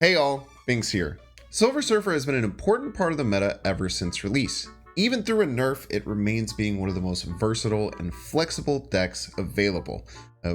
Hey all, Binks here. Silver Surfer has been an important part of the meta ever since release. Even through a nerf, it remains being one of the most versatile and flexible decks available.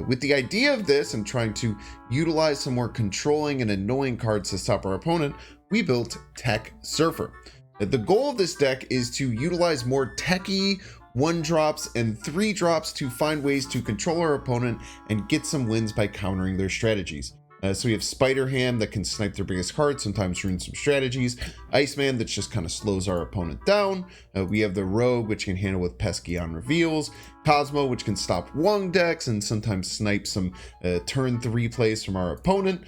With the idea of this and trying to utilize some more controlling and annoying cards to stop our opponent, we built Tech Surfer. The goal of this deck is to utilize more techy 1-drops and 3-drops to find ways to control our opponent and get some wins by countering their strategies. So we have Spider Ham that can snipe their biggest card, sometimes ruin some strategies. Iceman that just kind of slows our opponent down. We have the Rogue, which can handle with pesky on reveals. Cosmo, which can stop Wong decks and sometimes snipe some turn 3 plays from our opponent.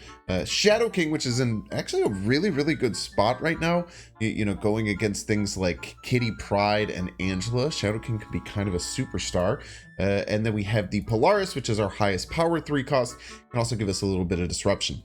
Shadow King, which is in actually a really good spot right now. You know, going against things like Kitty Pryde and Angela. Shadow King can be kind of a superstar. And then we have the Polaris, which is our highest power 3 cost, can also give us a little bit of disruption.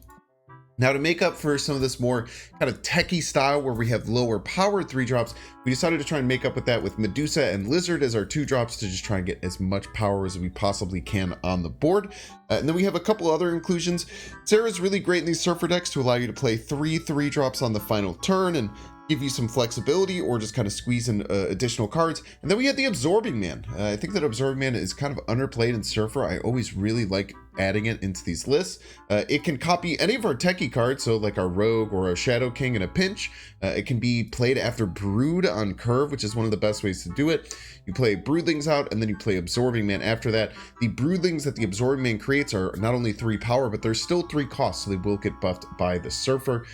Now, to make up for some of this more kind of techie style where we have lower power 3-drops, we decided to try and make up with that with Medusa and Lizard as our 2-drops to just try and get as much power as we possibly can on the board. And then we have a couple other inclusions. Sarah's really great in these Surfer decks to allow you to play 3-3-drops on the final turn and give you some flexibility or just kind of squeeze in additional cards. And then we had the Absorbing Man. I think that Absorbing Man is kind of underplayed in Surfer. I always really like adding it into these lists. It can copy any of our techie cards, so like our Rogue or our Shadow King in a pinch. It can be played after Brood on curve, which is one of the best ways to do it. You play Broodlings out and then you play Absorbing Man after that. The Broodlings that the Absorbing Man creates are not only 3 power, but they're still 3 costs, so they will get buffed by the Surfer.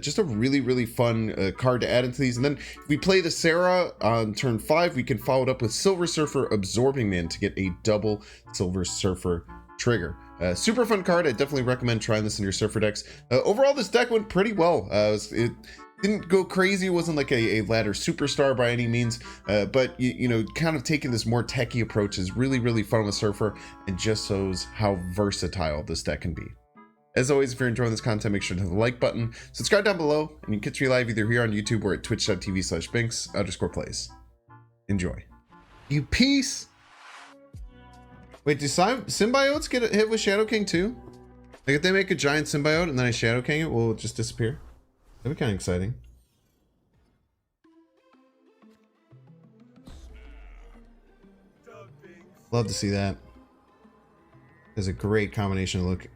Just a really fun card to add into these. And then if we play the Sarah on turn 5, we can follow it up with Silver Surfer Absorbing Man to get a double Silver Surfer trigger. Super fun card. I definitely recommend trying this in your Surfer decks. Overall, this deck went pretty well. It didn't go crazy. It wasn't like a ladder superstar by any means, but you know, kind of taking this more techie approach is really fun with Surfer and just shows how versatile this deck can be. As always, if you're enjoying this content, make sure to hit the like button, subscribe down below, and you can catch me live either here on YouTube or at twitch.tv/Binks_plays. Enjoy. You peace! Wait, do symbiotes get hit with Shadow King too? Like if they make a giant symbiote and then I Shadow King it, will it just disappear? That'd be kind of exciting. Love to see that. There's a great combination of look.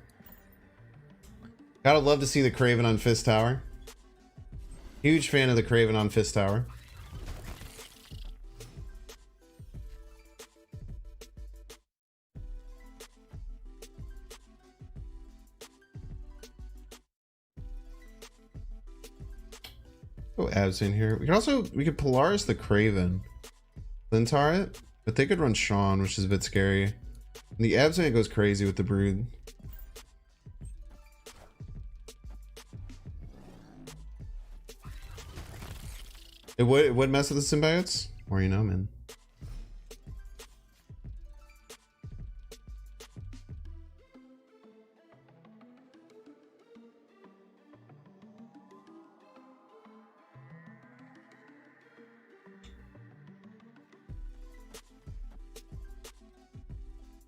Gotta love to see the Kraven on Fist Tower. Huge fan of the Kraven on Fist Tower. Oh, abs in here. We could Polaris the Kraven. Lintar it, but they could run Sean, which is a bit scary. And the abs goes crazy with the Brood. It would mess with the symbiotes? Or you know, man.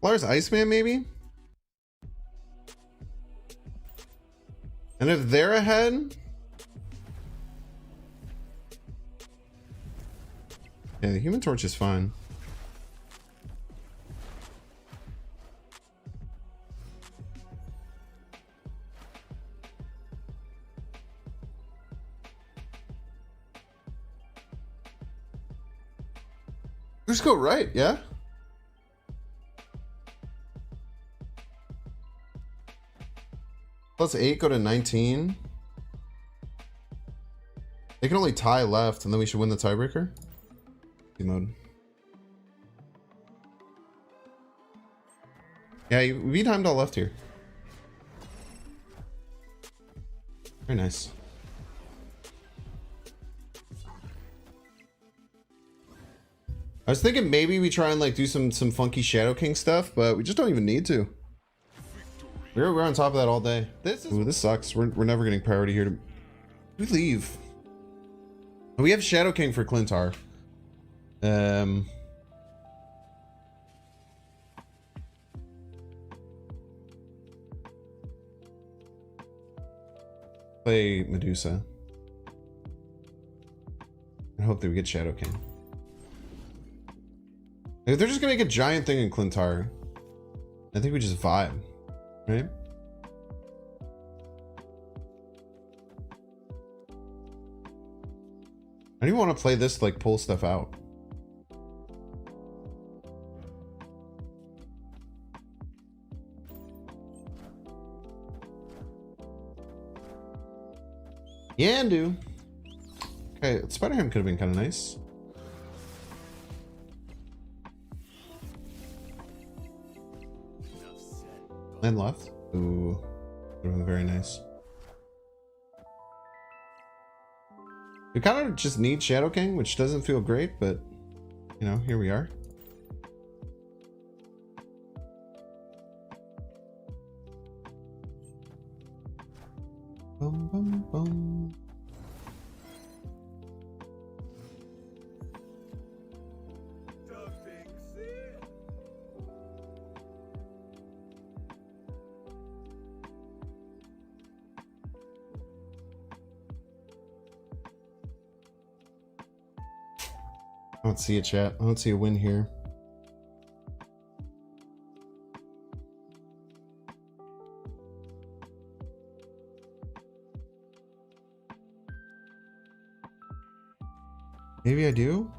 Lars Iceman, maybe? And if they're ahead... Yeah, the Human Torch is fine. Just go right, yeah? +8 go to 19. They can only tie left, and then we should win the tiebreaker. Mode. Yeah, we timed all left here. Very nice. I was thinking maybe we try and like do some funky Shadow King stuff, but we just don't even need to. We're on top of that all day. This sucks. We're never getting priority here. We leave. We have Shadow King for Clintar. Play Medusa. I hope that we get Shadow King. If they're just gonna make a giant thing in Clintar, I think we just vibe, right? I don't even want to play this to like pull stuff out. Yandu. Okay, Spider-Ham could have been kind of nice. Land left. Ooh, would have been very nice. We kind of just need Shadow King, which doesn't feel great, but you know, here we are. Boom, boom, boom. I don't see a chat. I don't see a win here. Maybe I do.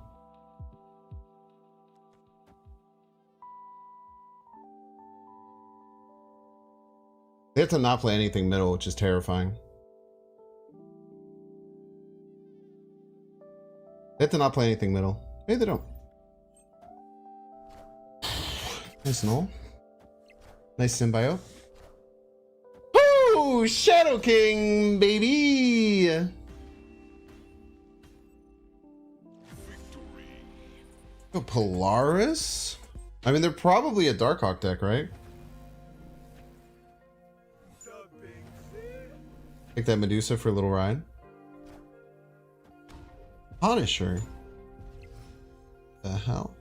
They have to not play anything middle, which is terrifying. They have to not play anything middle. Maybe they don't. Nice null. Nice symbiote. Ooh, Shadow King, baby! Oh, Polaris? I mean, they're probably a Darkhawk deck, right? Take that Medusa for a little ride. Punisher. The hell?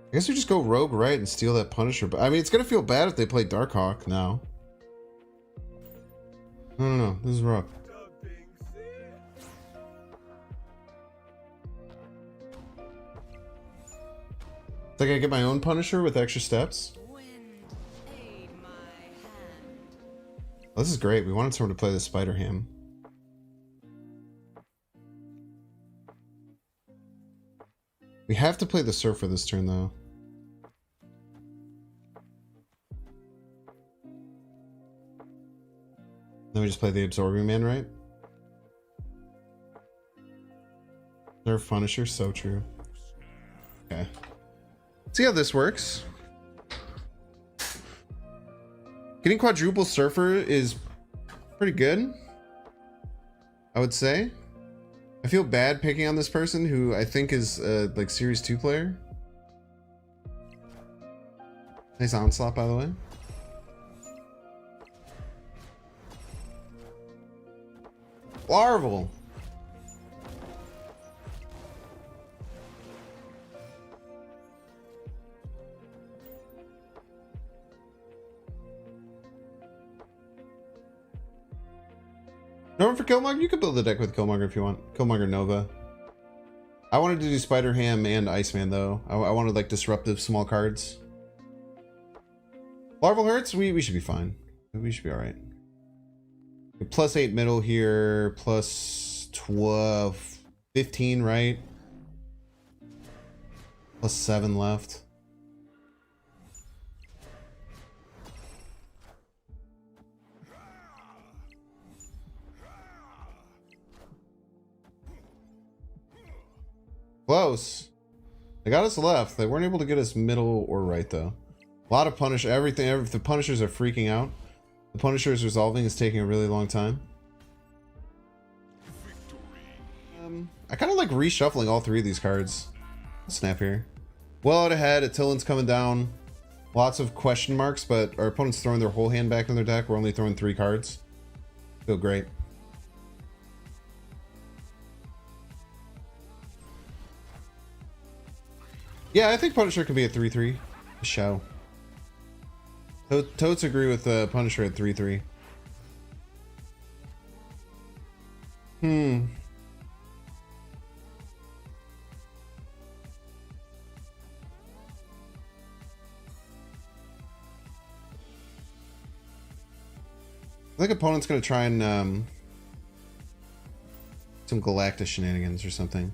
I guess we just go rogue right and steal that Punisher. But I mean, it's gonna feel bad if they play Darkhawk now. No, this is rough. It's like I get my own Punisher with extra steps. Oh, this is great. We wanted someone to play the Spider-Ham. We have to play the Surfer this turn, though. Then we just play the Absorbing Man, right? Nerf Punisher, so true. Okay. See how this works. Getting quadruple Surfer is pretty good, I would say. I feel bad picking on this person who I think is like Series 2 player. Nice onslaught, by the way. Larval. Nova for Killmonger? You could build a deck with Killmonger if you want. Killmonger Nova. I wanted to do Spider-Ham and Iceman though. I wanted like disruptive small cards. Larval hurts? We should be fine. We should be alright. +8 middle here, plus 12, 15, right? +7 left. Close. They got us left. They weren't able to get us middle or right though. A lot of punish. Everything. The Punishers are freaking out. The Punisher's resolving is taking a really long time. I kind of like reshuffling all three of these cards. Snap here. Well out ahead. Attilan's coming down. Lots of question marks, but our opponent's throwing their whole hand back in their deck. We're only throwing 3 cards. Feel great. Yeah, I think Punisher could be a 3-3. Show. Totes agree with Punisher at 3-3. I think opponent's gonna try and some Galactus shenanigans or something.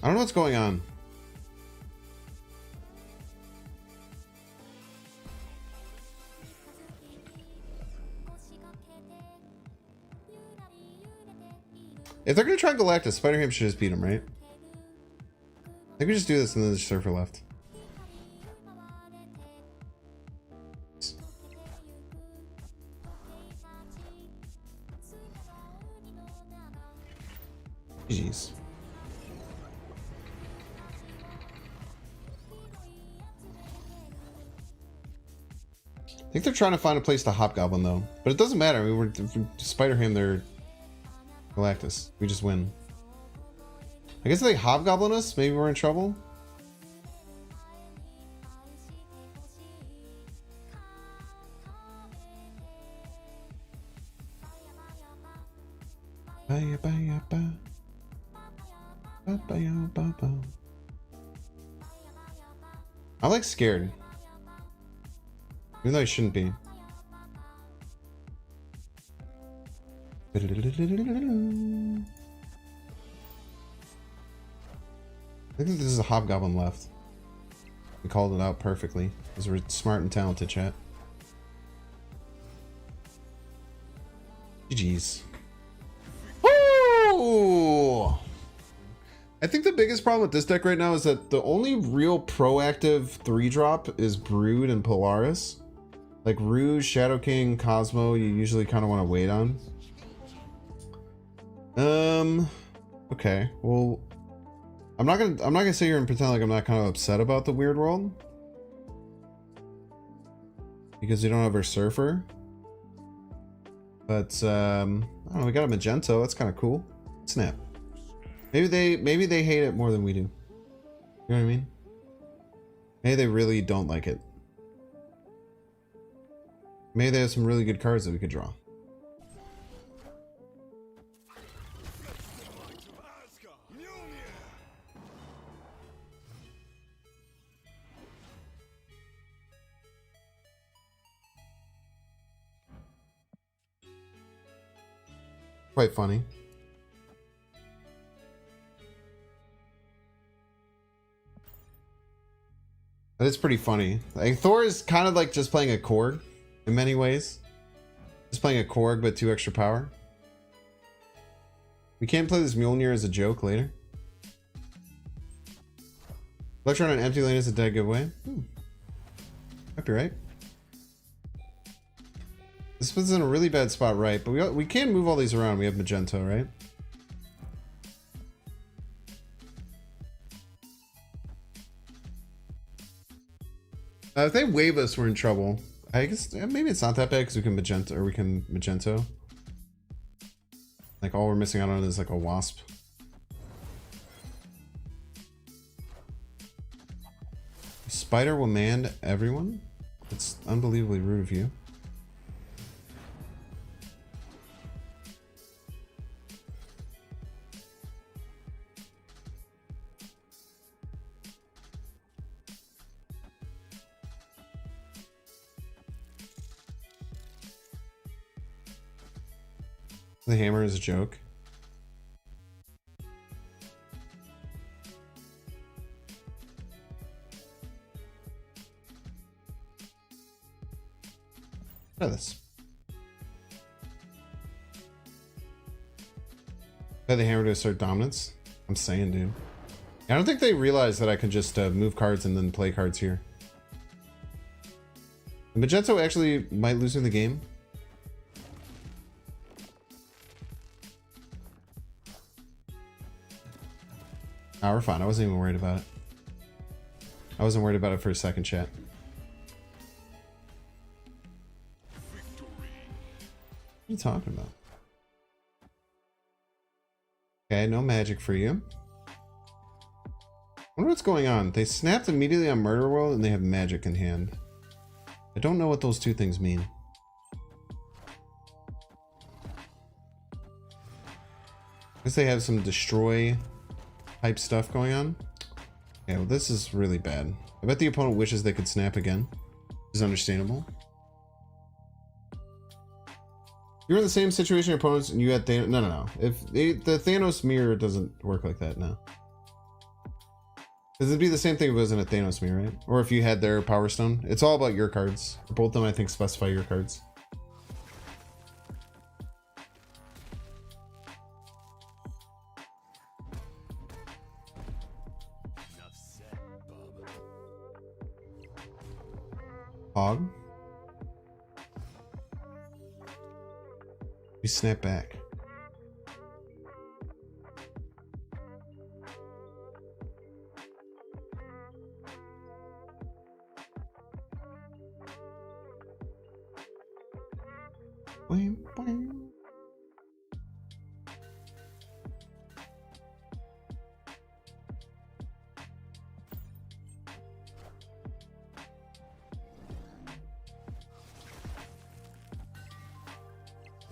I don't know what's going on. If they're gonna try Galactus, Spider-Ham should just beat him, right? I think we just do this and then there's Surfer left. GG's. I think they're trying to find a place to Hobgoblin though, but it doesn't matter. I mean, we're Spider-Ham, they're Galactus. We just win. I guess if they Hobgoblin us, maybe we're in trouble. I'm like scared. Even though I shouldn't be. I think this is a Hobgoblin left. We called it out perfectly because we're smart and talented, chat. GG's. Woo! I think the biggest problem with this deck right now is that the only real proactive 3-drop is Brood and Polaris. Like Rouge, Shadow King, Cosmo, you usually kind of want to wait on. Okay. Well, I'm not gonna sit here and pretend like I'm not kind of upset about the Weird World because we don't have our Surfer. But I don't know. We got a Magento. That's kind of cool. Snap. Maybe they hate it more than we do. You know what I mean? Maybe they really don't like it. Maybe they have some really good cards that we could draw. Quite funny. That is pretty funny. Like Thor is kind of like just playing a Korg in many ways. Just playing a Korg but 2 extra power. We can't play this Mjolnir as a joke later. Electron on empty lane is a dead giveaway. Might be right. This puts us in a really bad spot, right? But we can move all these around. We have Magento, right? If they wave us, we're in trouble. I guess maybe it's not that bad because we can Magento. Like all we're missing out on is like a Wasp. Spider will man everyone? It's unbelievably rude of you. The hammer is a joke. Look at this. Play the hammer to assert dominance. I'm saying, dude. I don't think they realize that I can just move cards and then play cards here. Magento actually might lose in the game. Oh, we're fine. I wasn't even worried about it. I wasn't worried about it for a second, chat. What are you talking about? Okay, no magic for you. I wonder what's going on. They snapped immediately on Murder World and they have magic in hand. I don't know what those two things mean. I guess they have some destroy type stuff going on. Yeah, well, this is really bad. I bet the opponent wishes they could snap again. This is understandable. You're in the same situation your opponents and you had Thanos. No. If the Thanos mirror doesn't work like that, no. Because it'd be the same thing if it wasn't a Thanos mirror, right? Or if you had their Power Stone. It's all about your cards. Both of them, I think, specify your cards. Hog. We snap back. Boing, boing.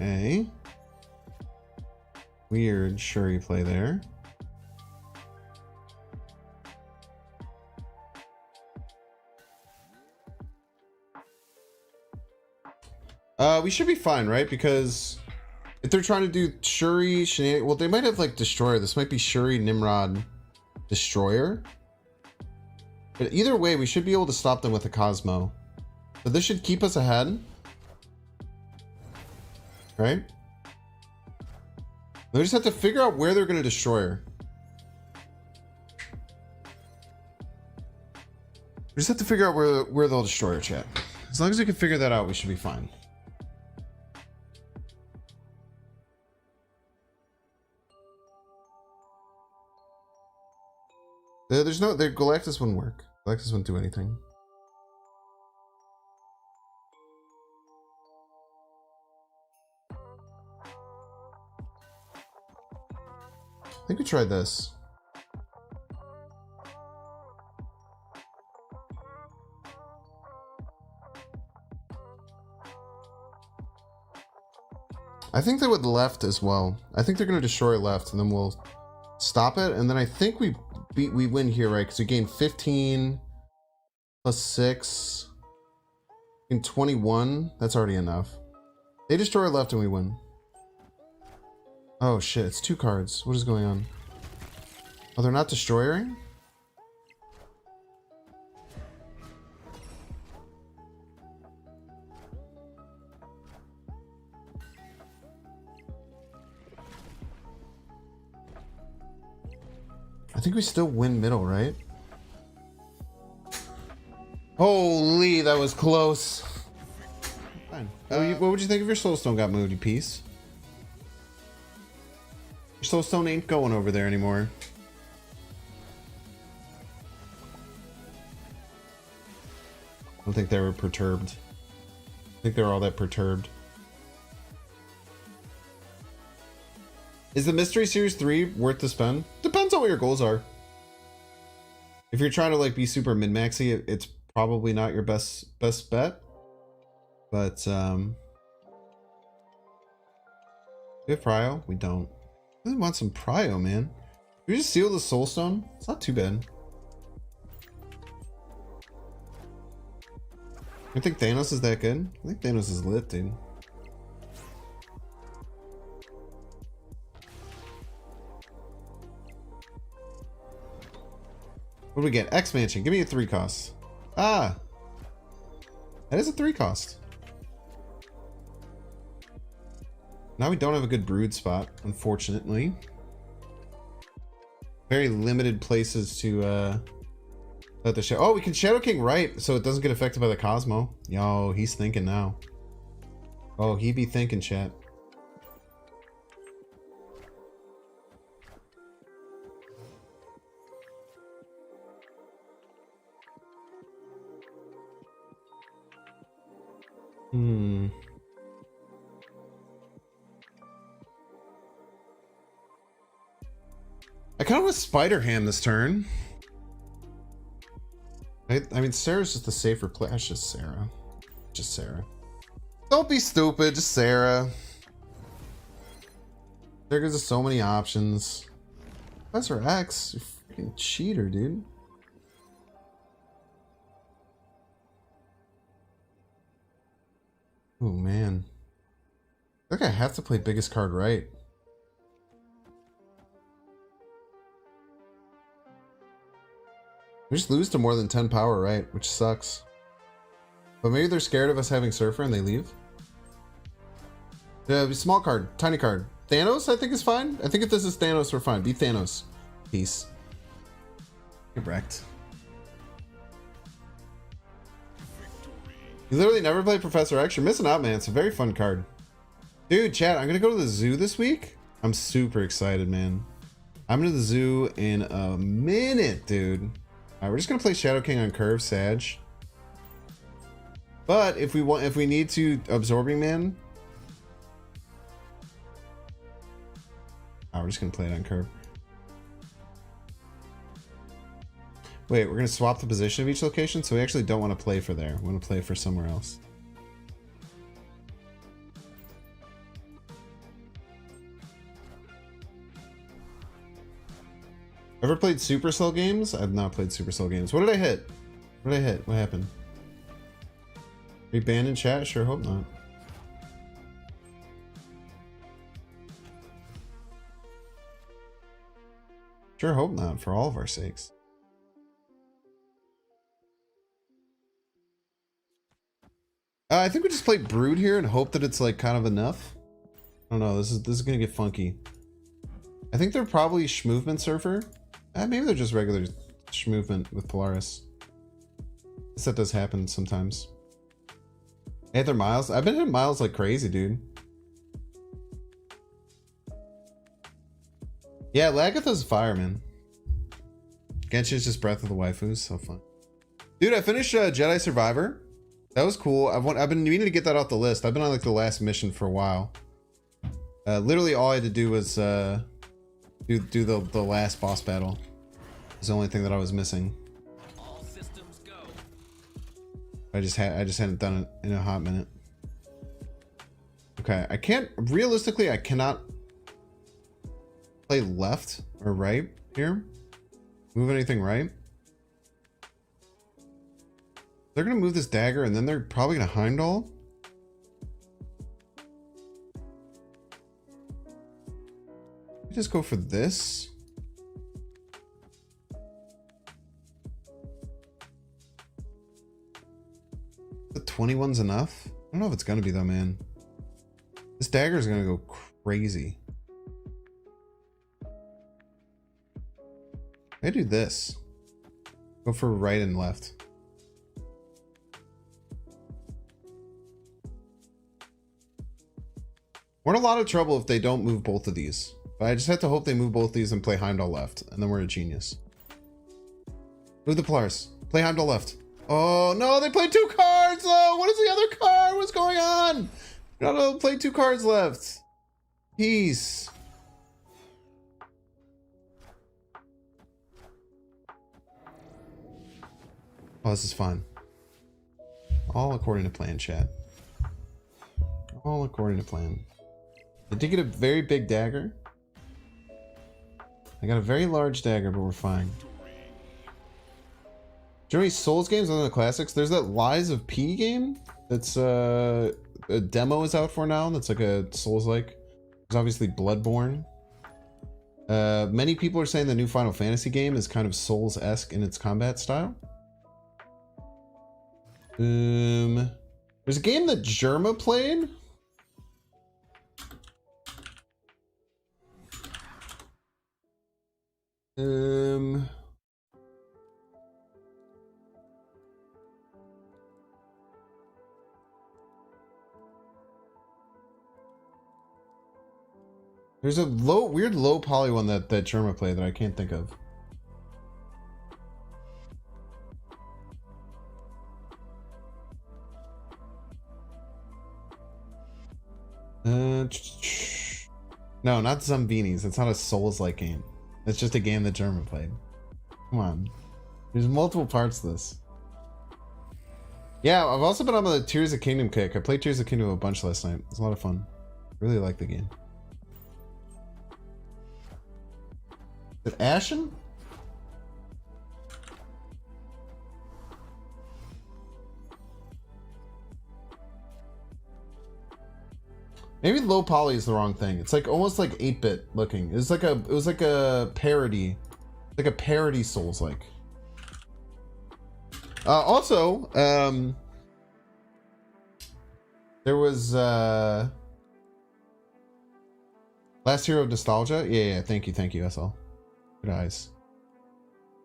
Okay. Weird Shuri play there. We should be fine, right? Because if they're trying to do Shuri shenanigans, well, they might have like Destroyer. This might be Shuri Nimrod Destroyer. But either way, we should be able to stop them with a Cosmo. So this should keep us ahead. Right? We just have to figure out where they're going to destroy her. We just have to figure out where they'll destroy her, chat. As long as we can figure that out, we should be fine. There's no... Galactus wouldn't work. Galactus wouldn't do anything. I think we tried this. I think they would left as well. I think they're going to destroy left, and then we'll stop it. And then I think we win here, right? Because we gain 15 plus 6 in 21. That's already enough. They destroy left, and we win. Oh shit, it's 2 cards. What is going on? Oh, they're not destroying? I think we still win middle, right? Holy, that was close. Fine. What would you think if your Soulstone got moved, you piece? Your Soulstone ain't going over there anymore. I don't think they were perturbed. I think they were all that perturbed. Is the Mystery Series 3 worth the spend? Depends on what your goals are. If you're trying to like be super min-maxy, it's probably not your best bet. But we have Prio? We don't. I really want some Prio, man. We just seal the Soulstone? It's not too bad. I think Thanos is that good. I think Thanos is lit, dude. What do we get? X Mansion. Give me a 3 cost. Ah! That is a 3 cost. Now we don't have a good brood spot, unfortunately. very limited places to let the shadow. Oh, we can Shadow King right, so it doesn't get affected by the Cosmo. Yo, he's thinking now. Oh, he be thinking, chat. I kind of want Spider Ham this turn. I mean, Sarah's just the safer play. That's just Sarah. Just Sarah. Don't be stupid. Just Sarah. There gives us so many options. Professor X, you freaking cheater, dude. Oh man. I think I have to play biggest card right. We just lose to more than 10 power, right? Which sucks. But maybe they're scared of us having Surfer and they leave. Yeah, small card, tiny card. Thanos, I think is fine. I think if this is Thanos, we're fine. Be Thanos. Peace. Get wrecked. You literally never played Professor X. You're missing out, man. It's a very fun card. Dude, chat, I'm gonna go to the zoo this week. I'm super excited, man. I'm going to the zoo in a minute, dude. We're just gonna play Shadow King on curve, Sag. But if we need to Absorbing Man, we're just gonna play it on curve. Wait, we're gonna swap the position of each location, so we actually don't want to play for there. We want to play for somewhere else. Ever played Supercell games? I've not played Supercell games. What did I hit? What did I hit? What happened? Are you banned in chat? Sure hope not. Sure hope not, for all of our sakes. I think we just play Brood here and hope that it's like kind of enough. I don't know, this is gonna get funky. I think they're probably Schmovement Surfer. Maybe they're just regular Schmovement with Polaris. I guess that does happen sometimes. I hit their Miles. I've been hitting Miles like crazy, dude. Yeah, Lagatha's fire, man. Genshin's just Breath of the Waifus, so fun. Dude, I finished Jedi Survivor. That was cool. I've been meaning to get that off the list. I've been on like the last mission for a while. Literally all I had to do was do the last boss battle. It's the only thing that I was missing. All systems go. I just hadn't done it in a hot minute. Okay, I cannot play left or right here. Move anything right. They're gonna move this dagger and then they're probably gonna Heimdall. Just go for this. The 21's enough? I don't know if it's gonna be though, man. This dagger is gonna go crazy. I do this. Go for right and left. We're in a lot of trouble if they don't move both of these. But I just have to hope they move both these and play Heimdall left. And then we're a genius. Move the Polaris. Play Heimdall left. Oh, no, they played 2 cards, though. What is the other card? What's going on? No, play 2 cards left. Peace. Oh, this is fun. All according to plan, chat. All according to plan. I did get a very big dagger. I got a very large dagger, but we're fine. Do you know any Souls games other than the classics? There's that Lies of P game that's a demo is out for now. That's like a Souls-like. There's obviously Bloodborne. Many people are saying the new Final Fantasy game is kind of Souls-esque in its combat style. There's a game that Germa played. Um. There's a weird low poly one that Germa played that I can't think of. No, not Zombinis. It's not a Souls-like game. It's just a game that Germa played. Come on. There's multiple parts to this. Yeah, I've also been on the Tears of Kingdom kick. I played Tears of Kingdom a bunch last night. It was a lot of fun. Really like the game. Is it Ashen? Maybe low poly is the wrong thing. It's like almost like 8-bit looking. It was like a parody. Like a parody Souls-like. Also, there was Last Hero of Nostalgia. Yeah, thank you, SL. Good eyes.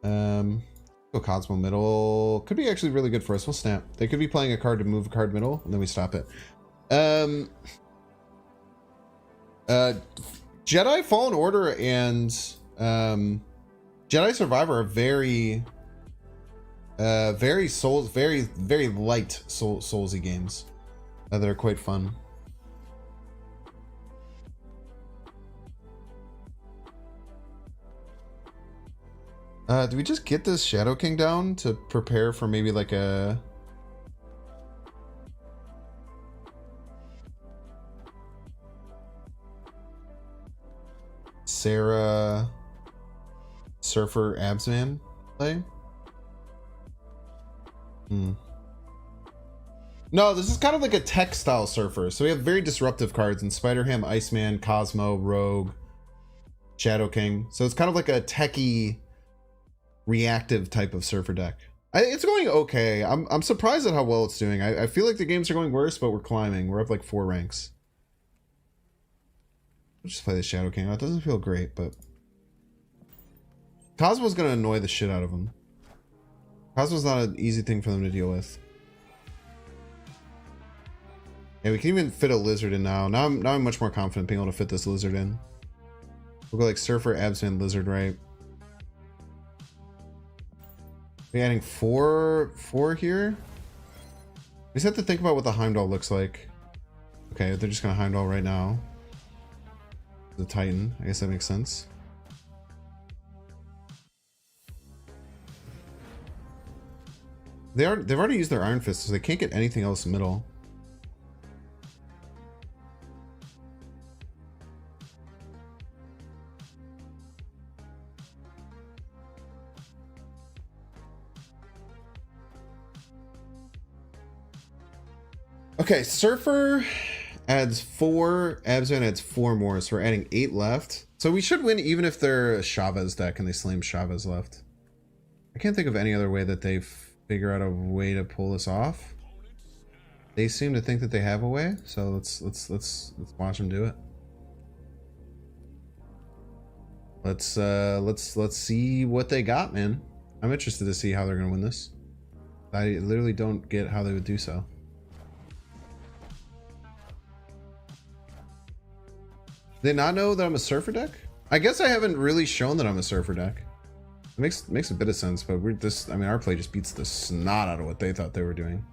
Go Cosmo middle. Could be actually really good for us. We'll snap. They could be playing a card to move a card middle, and then we stop it. Jedi Fallen Order and Jedi Survivor are very Souls, very light Soulsy games that are quite fun. Do we just get this Shadow King down to prepare for maybe like a Sarah Surfer Absman play? No, this is kind of like a tech style Surfer. So we have very disruptive cards in Spider-Ham, Iceman, Cosmo, Rogue, Shadow King. So it's kind of like a techie reactive type of Surfer deck. It's going okay. I'm surprised at how well it's doing. I feel like the games are going worse, but we're climbing. We're up like 4 ranks. Let's just play the Shadow King. That doesn't feel great, but Cosmo's gonna annoy the shit out of him. Cosmo's not an easy thing for them to deal with. Yeah, we can even fit a lizard in now. Now I'm much more confident being able to fit this lizard in. We'll go like Surfer, Absman, Lizard, right? We're adding four here. We just have to think about what the Heimdall looks like. Okay, they're just gonna Heimdall right now. The Titan, I guess that makes sense. They've already used their Iron Fist, so they can't get anything else middle. Okay, Surfer adds 4, Absman adds 4 more, so we're adding 8 left. So we should win even if they're a Chavez deck and they slam Chavez left. I can't think of any other way that they figure out a way to pull this off. They seem to think that they have a way, so let's watch them do it. Let's see what they got, man. I'm interested to see how they're gonna win this. I literally don't get how they would do so. They not know that I'm a Surfer deck? I guess I haven't really shown that I'm a Surfer deck. It makes a bit of sense, but I mean, our play just beats the snot out of what they thought they were doing.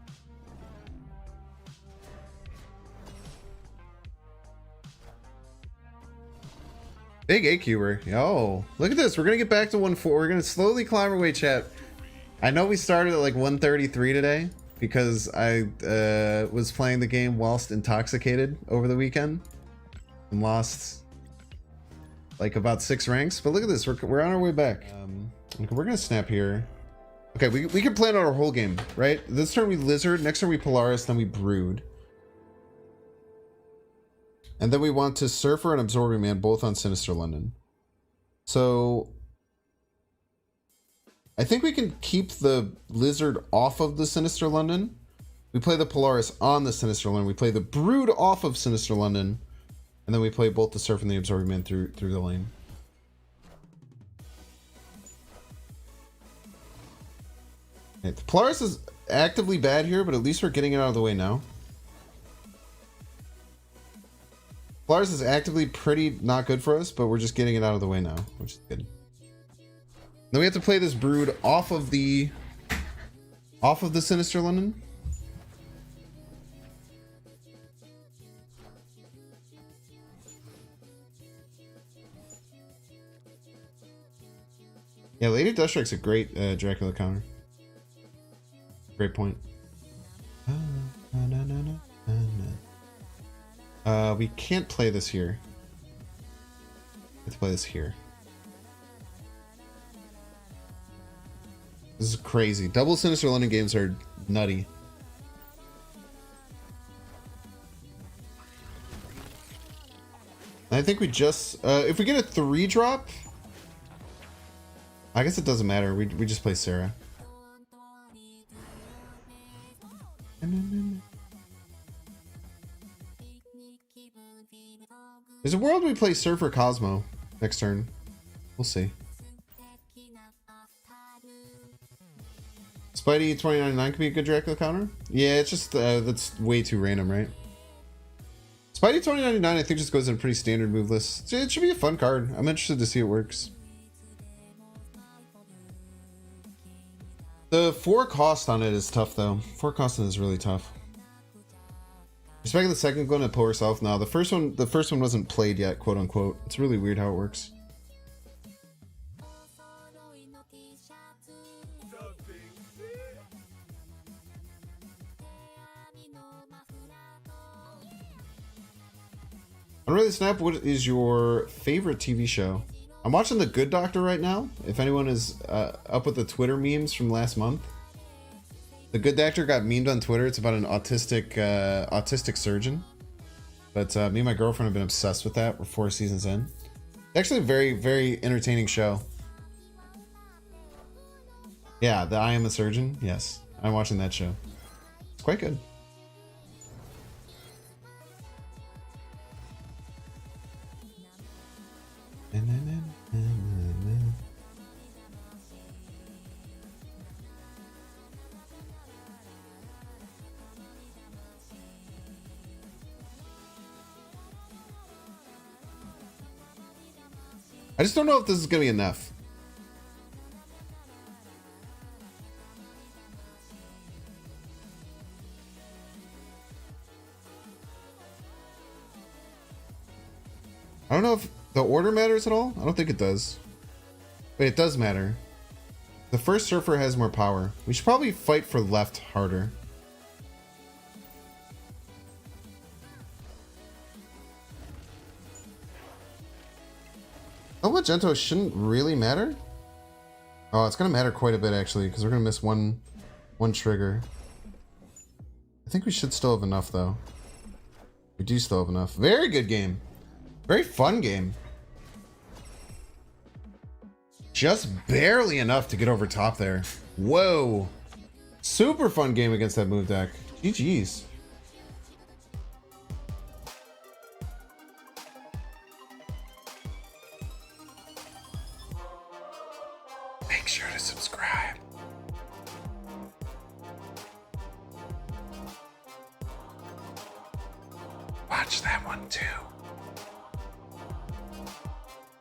Big AQer. Yo, look at this. We're gonna get back to 1-4. We're gonna slowly climb our way, chat. I know we started at like 133 today because I was playing the game whilst intoxicated over the weekend and lost like about 6 ranks, but look at this, we're on our way back. Okay, we're gonna snap here. Okay, we can plan out our whole game, right? This turn we Lizard, next turn we Polaris, then we Brood, and then we want to Surfer and Absorbing Man both on Sinister London. So I think we can keep the Lizard off of the Sinister London. We play the Polaris on the Sinister London. We play the Brood off of Sinister London. And then we play both the Surf and the Absorbing Man through the lane. Okay, the Polaris is actively bad here, but at least we're getting it out of the way now. Polaris is actively pretty not good for us, but we're just getting it out of the way now, which is good. Then we have to play this Brood off of the Sinister London. Yeah, Lady Deathstrike's a great Dracula counter. Great point. We can't play this here. We have to play this here. This is crazy. Double Sinister London games are nutty. I think we just... if we get a 3-drop... I guess it doesn't matter. We just play Sarah. There's a world we play Surfer Cosmo next turn. We'll see. Spidey 2099 could be a good Dracula counter. Yeah, it's just that's way too random, right? Spidey 2099 I think just goes in a pretty standard move list. It should be a fun card. I'm interested to see it works. The 4 cost on it is tough though. 4 cost on it is really tough. Respect the second one to pull herself. No, the first one wasn't played yet, quote unquote. It's really weird how it works. Unreally Snap, what is your favorite TV show? I'm watching The Good Doctor right now. If anyone is up with the Twitter memes from last month. The Good Doctor got memed on Twitter. It's about an autistic surgeon. But me and my girlfriend have been obsessed with that. We're 4 seasons in. Actually a very, very entertaining show. Yeah, the I Am a Surgeon. Yes, I'm watching that show. It's quite good. I just don't know if this is going to be enough. I don't know if the order matters at all. I don't think it does. But it does matter. The first Surfer has more power. We should probably fight for left harder. El Magento shouldn't really matter. Oh, it's going to matter quite a bit actually, because we're going to miss one trigger. I think we should still have enough though. We do still have enough. Very good game. Very fun game. Just barely enough to get over top there. Whoa. Super fun game against that move deck. GG's. Make sure to subscribe. Watch that one too.